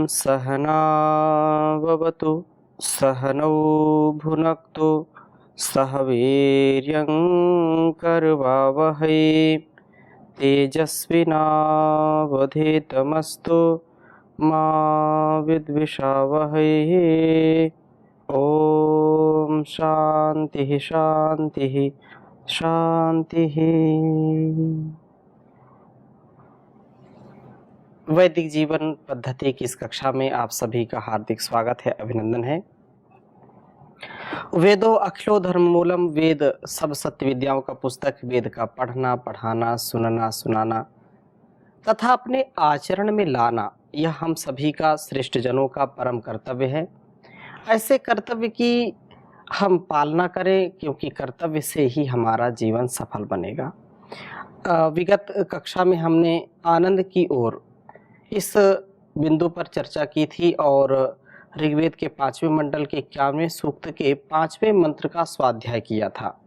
सहना भवतु सहनौ भुनक्तु सह वीर्यं करवावहै तेजस्विनावधीतमस्तु मा विद्विषावहै। ओम शांति शांति शांति। वैदिक जीवन पद्धति की इस कक्षा में आप सभी का हार्दिक स्वागत है, अभिनंदन है। वेदो अखिलो धर्म मूलम, वेद सब सत्य विद्याओं का पुस्तक। वेद का पढ़ना, पढ़ाना, सुनना, सुनाना तथा अपने आचरण में लाना, यह हम सभी का, श्रेष्ठ जनों का परम कर्तव्य है। ऐसे कर्तव्य की हम पालना करें, क्योंकि कर्तव्य से ही हमारा जीवन सफल बनेगा। विगत कक्षा में हमने आनंद की ओर इस बिंदु पर चर्चा की थी और ऋग्वेद के 5वें मंडल के 51वें सूक्त के 5वें मंत्र का स्वाध्याय किया था,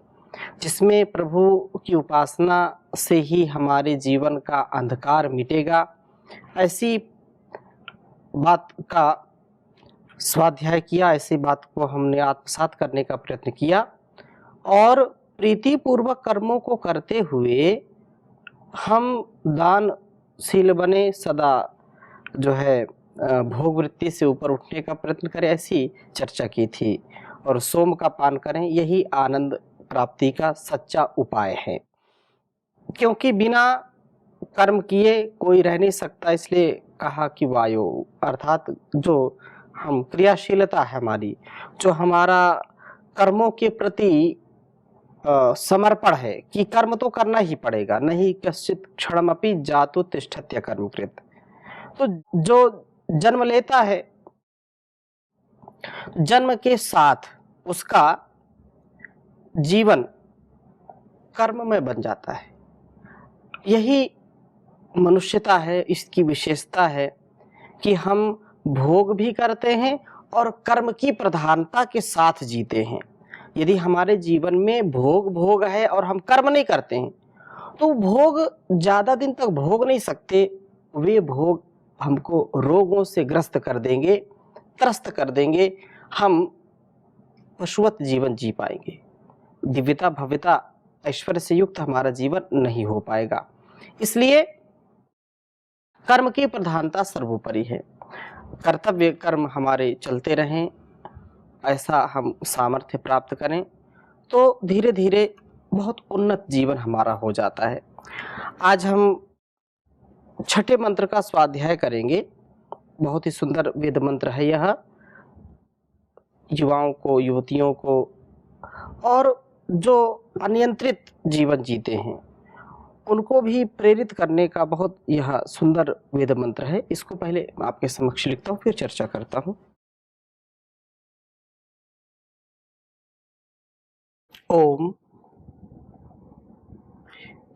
जिसमें प्रभु की उपासना से ही हमारे जीवन का अंधकार मिटेगा, ऐसी बात का स्वाध्याय किया। ऐसी बात को हमने आत्मसात करने का प्रयत्न किया और प्रीतिपूर्वक कर्मों को करते हुए हम दानशील बने, सदा जो है भोग वृत्ति से ऊपर उठने का प्रयत्न करें, ऐसी चर्चा की थी। और सोम का पान करें, यही आनंद प्राप्ति का सच्चा उपाय है, क्योंकि बिना कर्म किए कोई रह नहीं सकता। इसलिए कहा कि वायु अर्थात जो हम क्रियाशीलता है हमारी, जो हमारा कर्मों के प्रति समर्पण है कि कर्म तो करना ही पड़ेगा, नहीं कश्चित क्षणमपि जातु तिष्ठत्य कर्मकृत। तो जो जन्म लेता है, जन्म के साथ उसका जीवन कर्म में बन जाता है। यही मनुष्यता है, इसकी विशेषता है कि हम भोग भी करते हैं और कर्म की प्रधानता के साथ जीते हैं। यदि हमारे जीवन में भोग है और हम कर्म नहीं करते हैं, तो भोग ज्यादा दिन तक भोग नहीं सकते। वे भोग हमको रोगों से ग्रस्त कर देंगे, त्रस्त कर देंगे। हम पशुवत जीवन जी पाएंगे, दिव्यता भव्यता ऐश्वर्य से युक्त हमारा जीवन नहीं हो पाएगा। इसलिए कर्म की प्रधानता सर्वोपरि है। कर्तव्य कर्म हमारे चलते रहें, ऐसा हम सामर्थ्य प्राप्त करें तो धीरे धीरे बहुत उन्नत जीवन हमारा हो जाता है। आज हम छठे मंत्र का स्वाध्याय करेंगे। बहुत ही सुंदर वेद मंत्र है यह। युवाओं को, युवतियों को और जो अनियंत्रित जीवन जीते हैं उनको भी प्रेरित करने का बहुत यह सुंदर वेद मंत्र है। इसको पहले आपके समक्ष लिखता हूँ, फिर चर्चा करता हूँ। ओम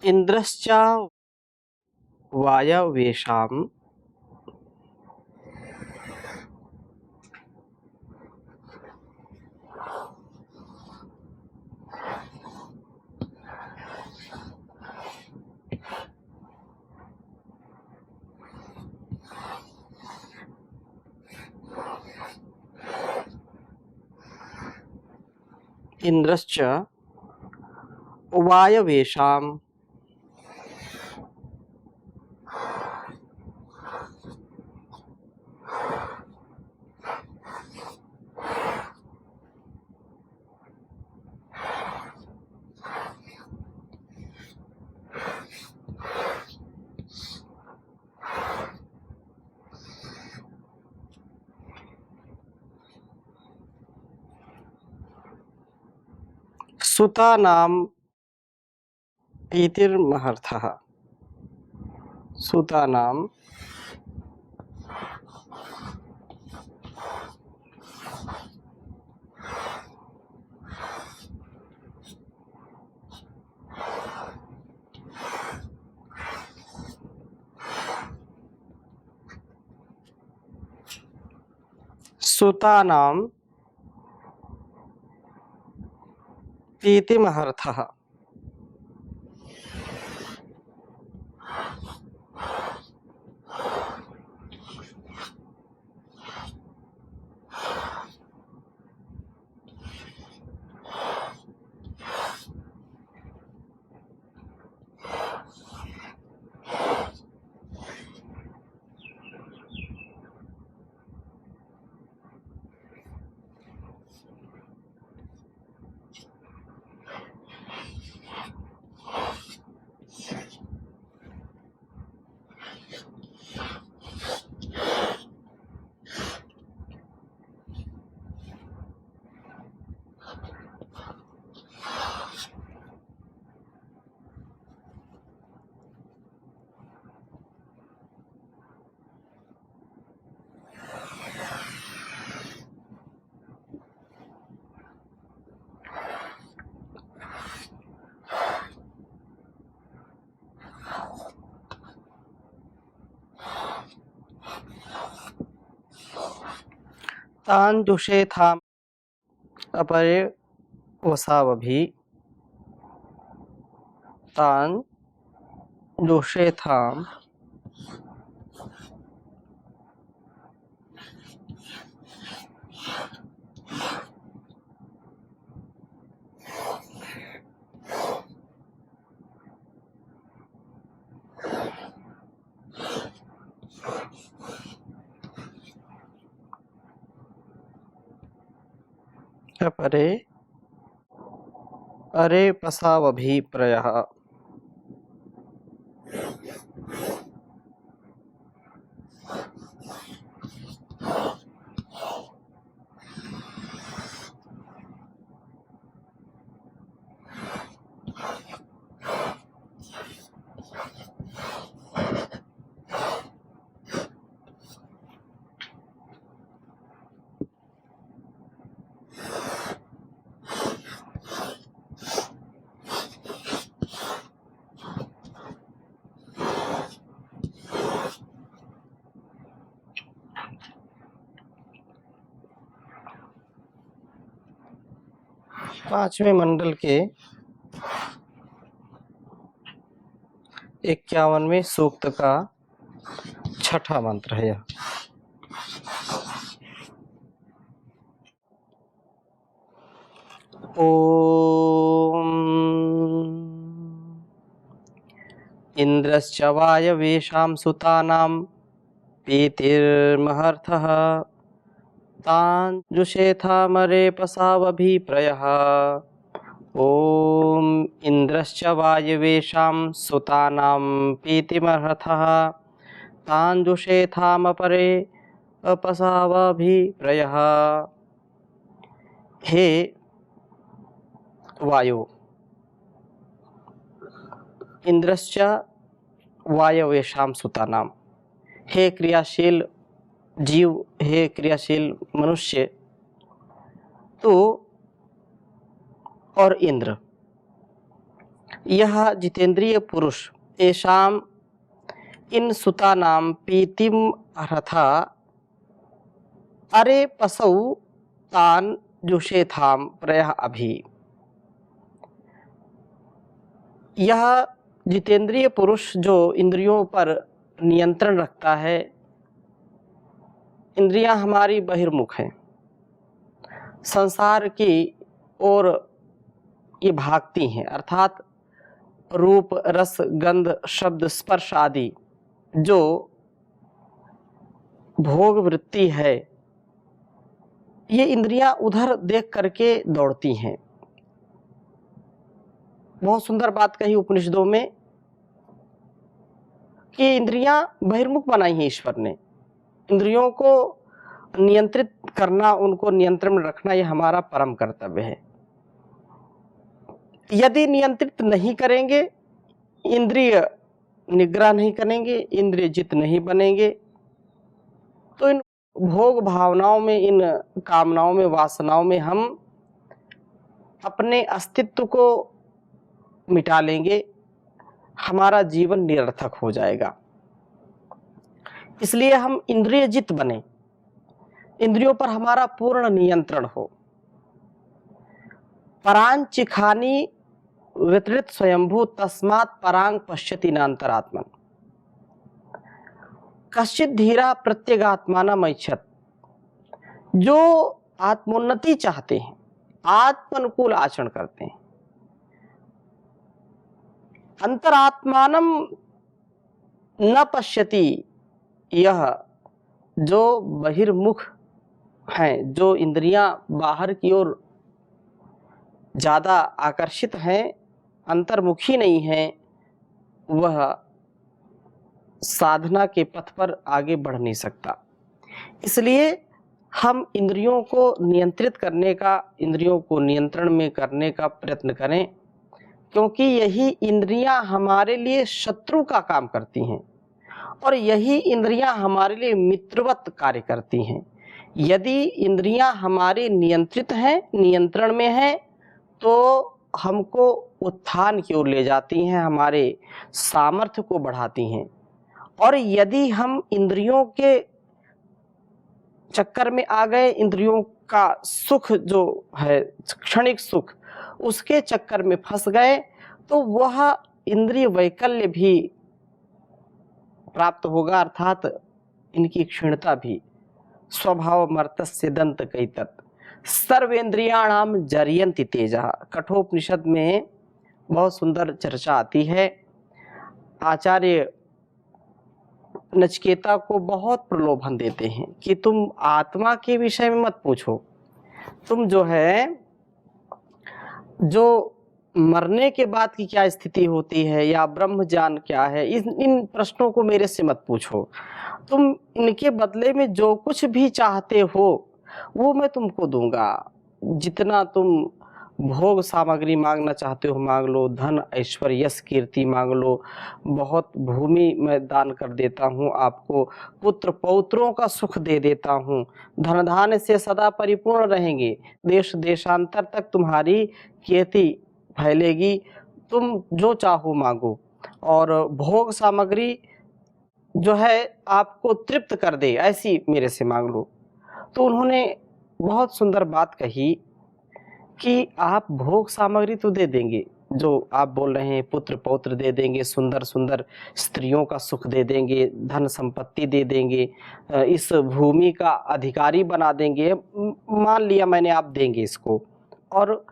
इंद्रश्चा वायवेशाम इंद्रश्च वायवेशाम सुता नाम प्रीतिर्महर्थः। सुता नाम सुतानां प्रीतिमहर्थः। तान जुषे था अपरे वसावभी, तान जुषे था अपरे अरे पसावभी प्रयः। पांचवें मंडल के 51वें सूक्त का छठा मंत्र है यह। ओम इंद्रश्च वायवेषां सुतानां पीतिर्महर्थः, तान् जुषेथामरे पसावभिप्रयः। ओम इंद्रश्च वायवेषां सुतानां पीतिमहर्थः, तान् जुषेथामपरे अपसावभिप्रयः। हे वायु, इंद्रश्च वायवेषां सुतानां, हे क्रियाशील जीव, हे क्रियाशील मनुष्य, तो और इंद्र, यह जितेंद्रिय पुरुष, येषाम इन सुतानां पीतिम अर्था अरे पसौ तान जुषेथाम प्रयः अभि। यह जितेंद्रिय पुरुष जो इंद्रियों पर नियंत्रण रखता है, इंद्रियां हमारी बहिर्मुख हैं, संसार की ओर ये भागती हैं, अर्थात रूप रस गंध शब्द स्पर्श आदि जो भोग वृत्ति है, ये इंद्रियां उधर देख करके दौड़ती हैं। बहुत सुंदर बात कही उपनिषदों में कि इंद्रियां बहिर्मुख बनाई हैं ईश्वर ने। इंद्रियों को नियंत्रित करना, उनको नियंत्रण में रखना, यह हमारा परम कर्तव्य है। यदि नियंत्रित नहीं करेंगे, इंद्रिय निग्रह नहीं करेंगे, इंद्रिय जित नहीं बनेंगे, तो इन भोग भावनाओं में, इन कामनाओं में, वासनाओं में हम अपने अस्तित्व को मिटा लेंगे, हमारा जीवन निरर्थक हो जाएगा। इसलिए हम इंद्रिय जित बने, इंद्रियों पर हमारा पूर्ण नियंत्रण हो। परां चिखानी वितरित स्वयंभू तस्मात् परांग पश्यति नान्तरात्मन, कश्चित धीरा प्रत्यगात्मानम् ऐच्छत्। जो आत्मोन्नति चाहते हैं, आत्मानुकूल आचरण करते हैं, अंतरात्मानम न पश्यति, यह जो बहिर्मुख हैं, जो इंद्रियां बाहर की ओर ज्यादा आकर्षित हैं, अंतर्मुखी नहीं हैं, वह साधना के पथ पर आगे बढ़ नहीं सकता। इसलिए हम इंद्रियों को नियंत्रित करने का, इंद्रियों को नियंत्रण में करने का प्रयत्न करें, क्योंकि यही इंद्रियां हमारे लिए शत्रु का काम करती हैं और यही इंद्रियां हमारे लिए मित्रवत कार्य करती हैं। यदि इंद्रियां हमारे नियंत्रित हैं, नियंत्रण में हैं, तो हमको उत्थान की ओर ले जाती हैं, हमारे सामर्थ्य को बढ़ाती हैं। और यदि हम इंद्रियों के चक्कर में आ गए, इंद्रियों का सुख जो है क्षणिक सुख, उसके चक्कर में फंस गए, तो वह इंद्रिय वैकल्य भी प्राप्त होगा, अर्थात इनकी क्षीणता भी। स्वभाव मर्तस्य दंत कैतत सर्वेंद्रियाणाम जरियंति तेजः। कठोपनिषद में बहुत सुंदर चर्चा आती है। आचार्य नचिकेता को बहुत प्रलोभन देते हैं कि तुम आत्मा के विषय में मत पूछो, तुम जो है जो मरने के बाद की क्या स्थिति होती है या ब्रह्म ज्ञान क्या है, इन प्रश्नों को मेरे से मत पूछो। तुम इनके बदले में जो कुछ भी चाहते हो वो मैं तुमको दूंगा। जितना तुम भोग सामग्री मांगना चाहते हो मांग लो, धन ऐश्वर्य यश कीर्ति मांग लो, बहुत भूमि मैं दान कर देता हूँ आपको, पुत्र पौत्रों का सुख दे देता हूँ, धन धान्य से सदा परिपूर्ण रहेंगे, देश देशांतर तक तुम्हारी कीर्ति फैलेगी, तुम जो चाहो मांगो, और भोग सामग्री जो है आपको तृप्त कर दे ऐसी मेरे से मांग लो। तो उन्होंने बहुत सुंदर बात कही कि आप भोग सामग्री तो दे देंगे, जो आप बोल रहे हैं पुत्र पौत्र दे देंगे, सुंदर सुंदर स्त्रियों का सुख दे देंगे, धन संपत्ति दे देंगे, इस भूमि का अधिकारी बना देंगे, मान लिया मैंने आप देंगे इसको, और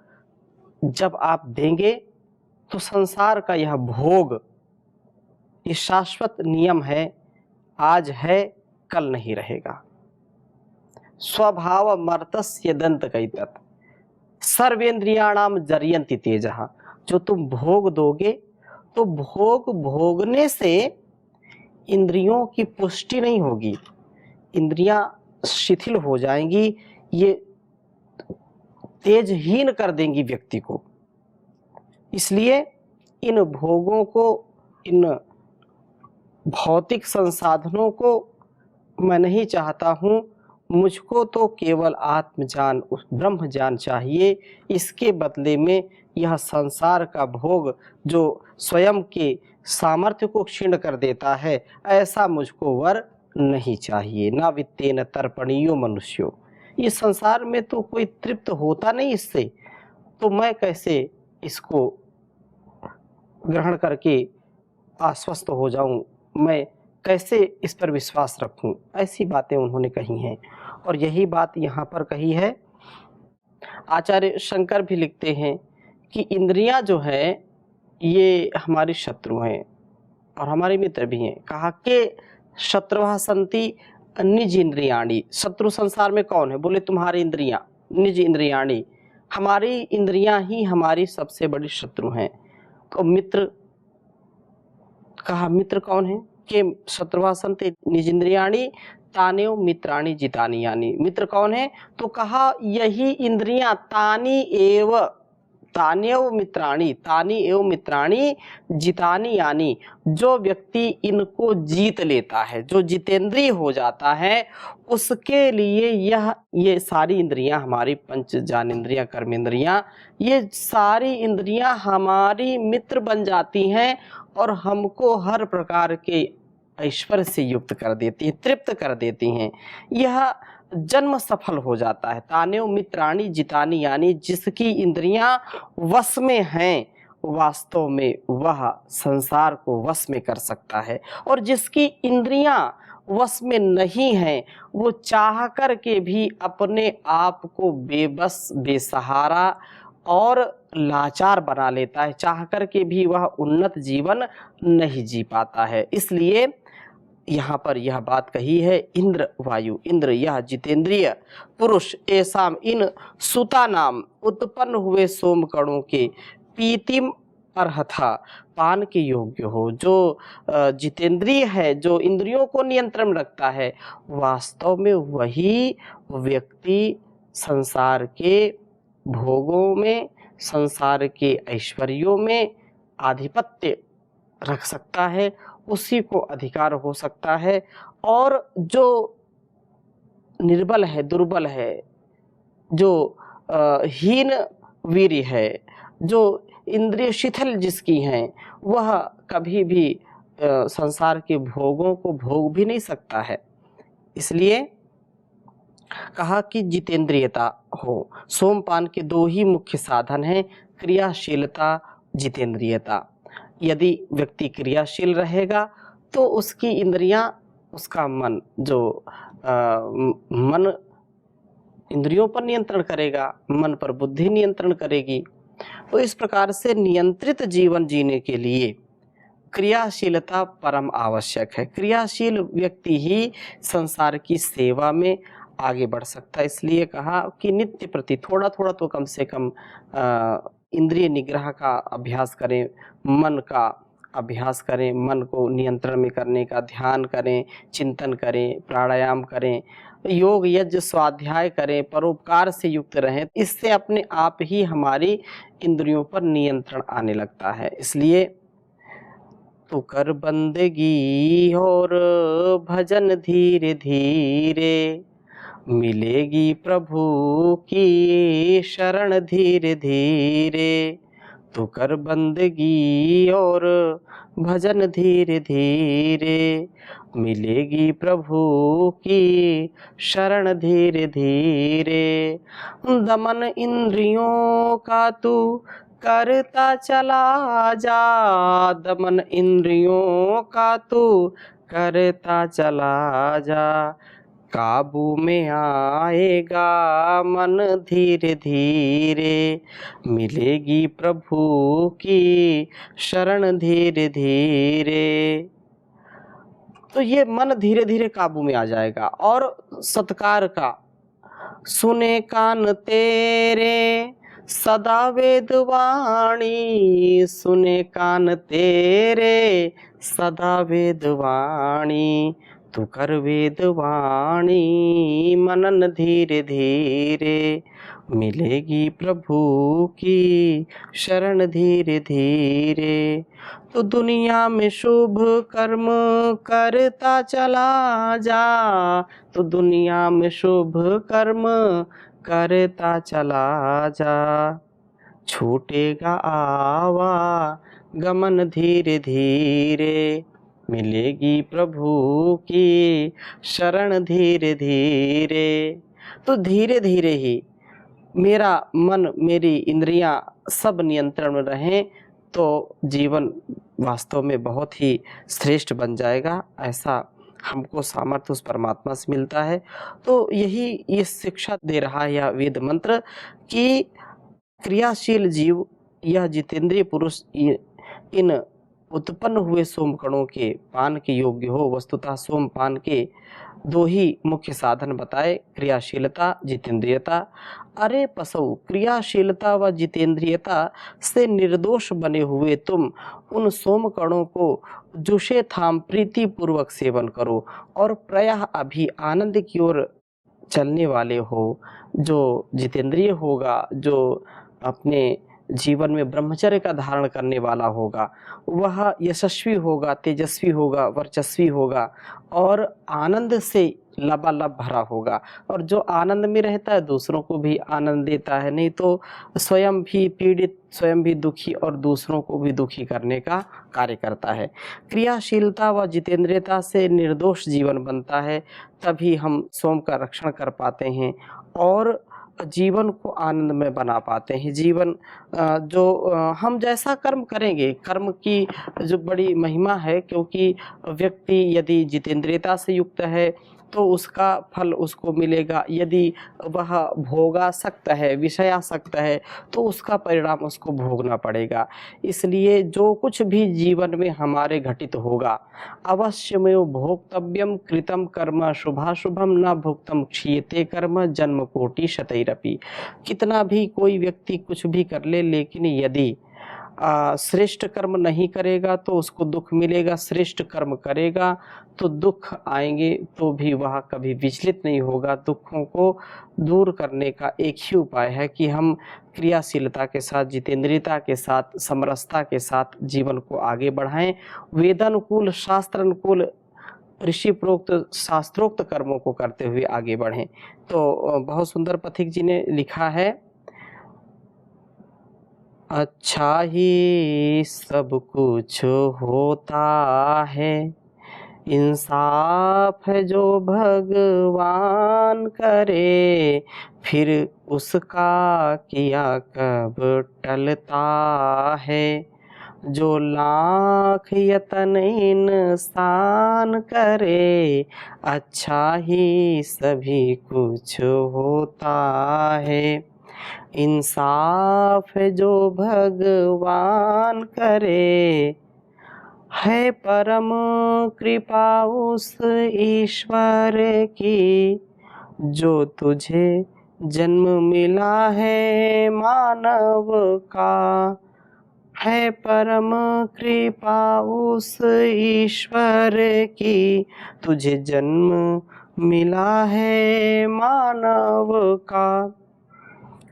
जब आप देंगे तो संसार का यह भोग, ये शाश्वत नियम है, आज है कल नहीं रहेगा। स्वभाव मर्तस्य दंत कैतत सर्वेंद्रियाणाम जरियंति तेजः। जो तुम भोग दोगे तो भोग भोगने से इंद्रियों की पुष्टि नहीं होगी, इंद्रियां शिथिल हो जाएंगी, ये तेजहीन कर देंगी व्यक्ति को। इसलिए इन भोगों को, इन भौतिक संसाधनों को मैं नहीं चाहता हूँ, मुझको तो केवल आत्मज्ञान ब्रह्म ज्ञान चाहिए। इसके बदले में यह संसार का भोग जो स्वयं के सामर्थ्य को क्षीण कर देता है, ऐसा मुझको वर नहीं चाहिए। ना वित्तेन तर्पणीयो मनुष्यो, इस संसार में तो कोई तृप्त होता नहीं इससे, तो मैं कैसे इसको ग्रहण करके आश्वस्त हो जाऊं, मैं कैसे इस पर विश्वास रखूं, ऐसी बातें उन्होंने कही हैं। और यही बात यहाँ पर कही है। आचार्य शंकर भी लिखते हैं कि इंद्रियां जो है ये हमारी शत्रु हैं और हमारे मित्र भी हैं। कहा कि शत्रुः सन्ति निज इंद्रियाणि। शत्रु संसार में कौन है? बोले तुम्हारी इंद्रियां, निज इंद्रियाणि, हमारी इंद्रियां ही हमारी सबसे बड़ी शत्रु हैं। तो मित्र, कहा मित्र कौन है? के शत्रुः सन्ति निज इंद्रियाणि तानेव मित्राणि जितानि यानी। मित्र कौन है? तो कहा यही इंद्रियां, तानी एव तान्यव मित्राणि, तानी एव मित्राणि जितानि यानी, जो व्यक्ति इनको जीत लेता है, जो जितेंद्रिय हो जाता है, उसके लिए ये सारी इंद्रियां, हमारी पंच ज्ञानेंद्रियां, कर्मेंद्रियां, ये सारी इंद्रियां हमारी मित्र बन जाती हैं और हमको हर प्रकार के ऐश्वर्य से युक्त कर देती है, तृप्त कर देती हैं। यह जन्म सफल हो जाता है। तानेव मित्राणि जितानि यानी जिसकी इंद्रियां वश में हैं, वास्तव में वह संसार को वश में कर सकता है, और जिसकी इंद्रियां वश में नहीं हैं, वो चाह कर के भी अपने आप को बेबस, बेसहारा और लाचार बना लेता है। चाह कर के भी वह उन्नत जीवन नहीं जी पाता है। इसलिए यहाँ पर यह बात कही है, इंद्र वायु, इंद्र यह जितेंद्रिय पुरुष, ऐसा इन सुता नाम उत्पन्न हुए सोम कणों के पीतिम अर्हथा पान के योग्य हो। जो जितेंद्रिय है, जो इंद्रियों को नियंत्रण रखता है, वास्तव में वही व्यक्ति संसार के भोगों में, संसार के ऐश्वर्यों में आधिपत्य रख सकता है, उसी को अधिकार हो सकता है। और जो निर्बल है, दुर्बल है, जो हीन वीर्य है, जो इंद्रिय शिथिल जिसकी हैं, वह कभी भी संसार के भोगों को भोग भी नहीं सकता है। इसलिए कहा कि जितेंद्रियता हो। सोमपान के दो ही मुख्य साधन हैं, क्रियाशीलता, जितेंद्रियता। यदि व्यक्ति क्रियाशील रहेगा तो उसकी इंद्रियां, उसका मन जो मन इंद्रियों पर नियंत्रण करेगा, मन पर बुद्धि नियंत्रण करेगी। तो इस प्रकार से नियंत्रित जीवन जीने के लिए क्रियाशीलता परम आवश्यक है। क्रियाशील व्यक्ति ही संसार की सेवा में आगे बढ़ सकता है। इसलिए कहा कि नित्य प्रति थोड़ा थोड़ा तो कम से कम इंद्रिय निग्रह का अभ्यास करें, मन का अभ्यास करें, मन को नियंत्रण में करने का ध्यान करें, चिंतन करें, प्राणायाम करें, योग यज्ञ स्वाध्याय करें, परोपकार से युक्त रहें। इससे अपने आप ही हमारी इंद्रियों पर नियंत्रण आने लगता है। इसलिए तू कर बंदगी और भजन धीरे धीरे, मिलेगी प्रभु की शरण धीरे धीरे। तू कर बंदगी और भजन धीरे धीरे, मिलेगी प्रभु की शरण धीरे धीरे। दमन इंद्रियों का तू करता चला जा, दमन इंद्रियों का तू करता चला जा। काबू में आएगा मन धीरे धीरे, मिलेगी प्रभु की शरण धीरे धीरे। तो ये मन धीरे धीरे काबू में आ जाएगा। और सत्कार का, सुने कान तेरे सदा वेदवाणी, सुने कान तेरे सदा वेदवाणी। तू कर वेदवाणी मनन धीरे धीरे, मिलेगी प्रभु की शरण धीरे धीरे। तो दुनिया में शुभ कर्म करता चला जा, तो दुनिया में शुभ कर्म करता चला जा। छूटेगा आवा गमन धीरे धीरे, मिलेगी प्रभु की शरण धीरे धीरे। तो धीरे धीरे ही मेरा मन, मेरी इंद्रियां सब नियंत्रण में रहें तो जीवन वास्तव में बहुत ही श्रेष्ठ बन जाएगा। ऐसा हमको सामर्थ्य उस परमात्मा से मिलता है। तो यही ये शिक्षा दे रहा है यह वेद मंत्र कि क्रियाशील जीव, यह जितेंद्रिय पुरुष इन उत्पन्न हुए सोमकणों के पान के योग्य हो। वस्तुतः सोमपान के दो ही मुख्य साधन बताए, क्रियाशीलता, जितेंद्रियता। अरे पशु, क्रियाशीलता व जितेंद्रियता से निर्दोष बने हुए तुम उन सोमकणों को जुशे थाम प्रीति पूर्वक सेवन करो और प्रायः अभी आनंद की ओर चलने वाले हो। जो जितेंद्रिय होगा, जो अपने जीवन में ब्रह्मचर्य का धारण करने वाला होगा, वह यशस्वी होगा, तेजस्वी होगा, वर्चस्वी होगा और आनंद से लबालब भरा होगा। और जो आनंद में रहता है दूसरों को भी आनंद देता है, नहीं तो स्वयं भी पीड़ित, स्वयं भी दुखी और दूसरों को भी दुखी करने का कार्य करता है। क्रियाशीलता व जितेंद्रियता से निर्दोष जीवन बनता है, तभी हम सोम का रक्षण कर पाते हैं और जीवन को आनंद में बना पाते हैं। जीवन जो हम जैसा कर्म करेंगे, कर्म की जो बड़ी महिमा है, क्योंकि व्यक्ति यदि जितेंद्रियता से युक्त है तो उसका फल उसको मिलेगा। यदि वह भोगासक्त है, विषयासक्त है, तो उसका परिणाम उसको भोगना पड़ेगा। इसलिए जो कुछ भी जीवन में हमारे घटित होगा, अवश्यमेव भोक्तव्यम कृतम कर्म शुभाशुभम न भुक्तम क्षीयते कर्म जन्म कोटि शतैरपि। कितना भी कोई व्यक्ति कुछ भी कर ले, लेकिन यदि श्रेष्ठ कर्म नहीं करेगा तो उसको दुख मिलेगा, श्रेष्ठ कर्म करेगा तो दुख आएंगे तो भी वह कभी विचलित नहीं होगा। दुखों को दूर करने का एक ही उपाय है कि हम क्रियाशीलता के साथ, जितेंद्रियता के साथ, समरसता के साथ जीवन को आगे बढ़ाएं। वेदानुकूल, शास्त्रानुकूल, ऋषि प्रोक्त, शास्त्रोक्त कर्मों को करते हुए आगे बढ़ें। तो बहुत सुंदर पथिक जी ने लिखा है, अच्छा ही सब कुछ होता है, इंसाफ है जो भगवान करे, फिर उसका किया कब टलता है। जो लाख यतन इंसान करे, अच्छा ही सभी कुछ होता है। इंसाफ है जो भगवान करे, है परम कृपा उस ईश्वर की। जो तुझे जन्म मिला है मानव का, है परम कृपा उस ईश्वर की। तुझे जन्म मिला है मानव का,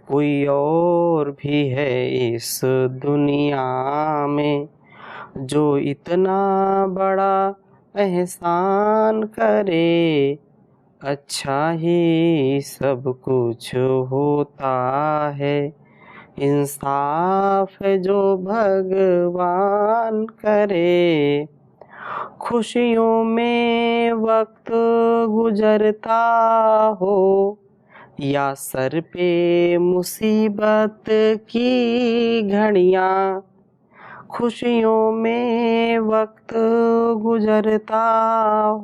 कोई और भी है इस दुनिया में जो इतना बड़ा एहसान करे। अच्छा ही सब कुछ होता है। इंसाफ है जो भगवान करे। खुशियों में वक्त गुजरता हो, या सर पे मुसीबत की घड़ियाँ। खुशियों में वक्त गुजरता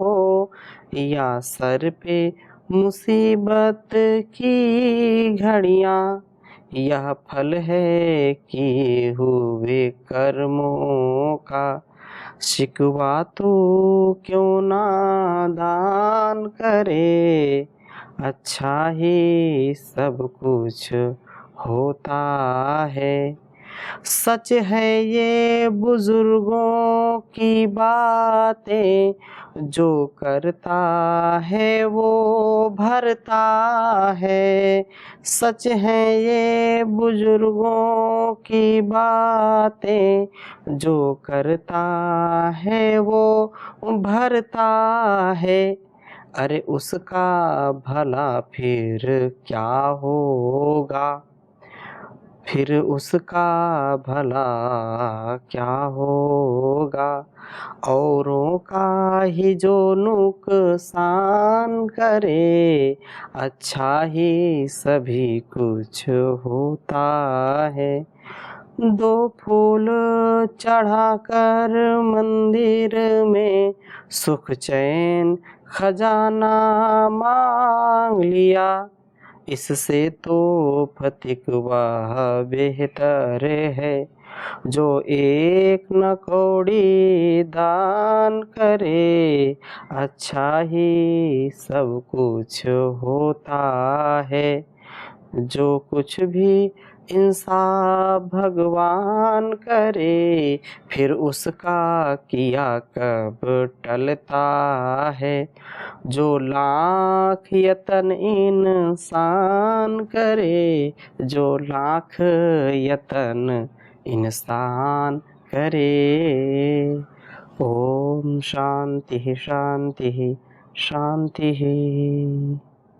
हो, या सर पे मुसीबत की घड़ियाँ। यह फल है किए हुए कर्मों का, शिकवा तो क्यों ना दान करे। अच्छा ही सब कुछ होता है। सच है ये बुजुर्गों की बातें, जो करता है वो भरता है। सच है ये बुजुर्गों की बातें, जो करता है वो भरता है। अरे उसका भला फिर क्या होगा, फिर उसका भला क्या होगा। औरों का ही जो नुकसान करे, अच्छा ही सभी कुछ होता है। दो फूल चढ़ाकर मंदिर में, सुख चैन खजाना मांग लिया। इससे तो फतिक वह बेहतर है, जो एक न कौड़ी दान करे। अच्छा ही सब कुछ होता है। जो कुछ भी इंसाफ भगवान करे, फिर उसका किया कब टलता है। जो लाख यतन इंसान करे, जो लाख यतन इंसान करे। ओम शांति शांति शांति।